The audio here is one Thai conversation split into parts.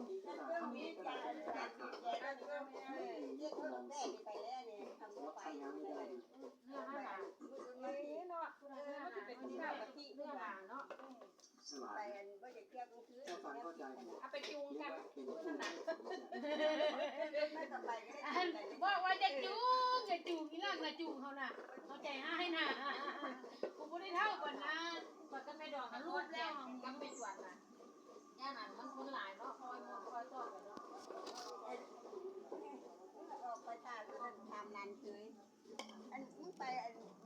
มีการเรียกคนแม่ไปแล้วเนี่ยทำไปเลยเรื่องอะไรนี้เนาะมันจะเป็นที่แบบที่เรื่องเนาะไปอันก็จะเกี่ยวกับคือเอาไปจูงกันนั่นน่ะไม่สบายก็ได้บอกว่าจะจูงนี่ล่ะนะจูงเขาน่ะเขาใจให้น่ะกูบ่ได้เท่ากันนะกว่าจะไปดอกรูปแล้วกำไปจวดน่ะย่านั่นมันคนหลายเนาะคอยมองคอยตอดกันเนาะออกไปตาก็ทำนานเคยอันมึงไป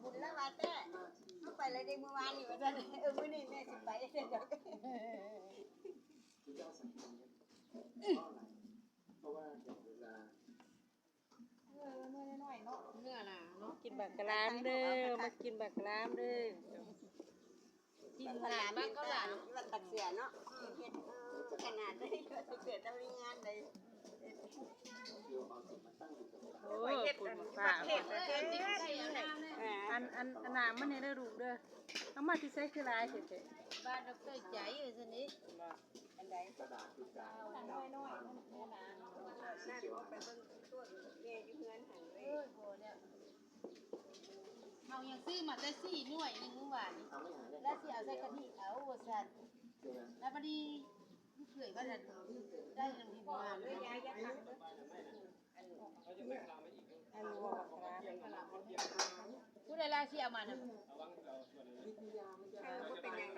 บุญแล้วว่าแต่มึงไปเลยได้เมื่อวานอยู่ว่าจะมื้อนี้แม่สิไปเสร็จแล้วเพราะว่าเวลาเมื่อน้อยเนาะเนื้อน่ะเนาะ กินบักกะลามเด้อมากินบักกะลามเด้อกินหลายบ้างก็หลายวันตักเสียเนาะเฮ็ดขนาดได้ตักเสียทำงานได้โอ้คุณป้าอันน้ำมันนี่เด้อลูกเด้อเอามาที่ใส่คือหลายเฉยบ้านดอกเตยใจอยู่ซั่นนี่ อันใด กระดาษคือการ น้อยนั่นไปเบิ่งตัวแม่อยู่เฮือนหันเว้ย โหเนี่ยเอายังซื้อมาได้4หน่วยนึงเมื่อวานนี้ เอาไม่หายได้ แล้วสิเอาใส่กะทิเอาว่าซั่นแล้วพอดีเผื่อว่าจะได้น้ำพริกหวาน เลยยายยัดถังเด้ออันนี้ว่าบักรา ผู้ใดล่ะสิเอามาน่ะ บ่เป็นหยัง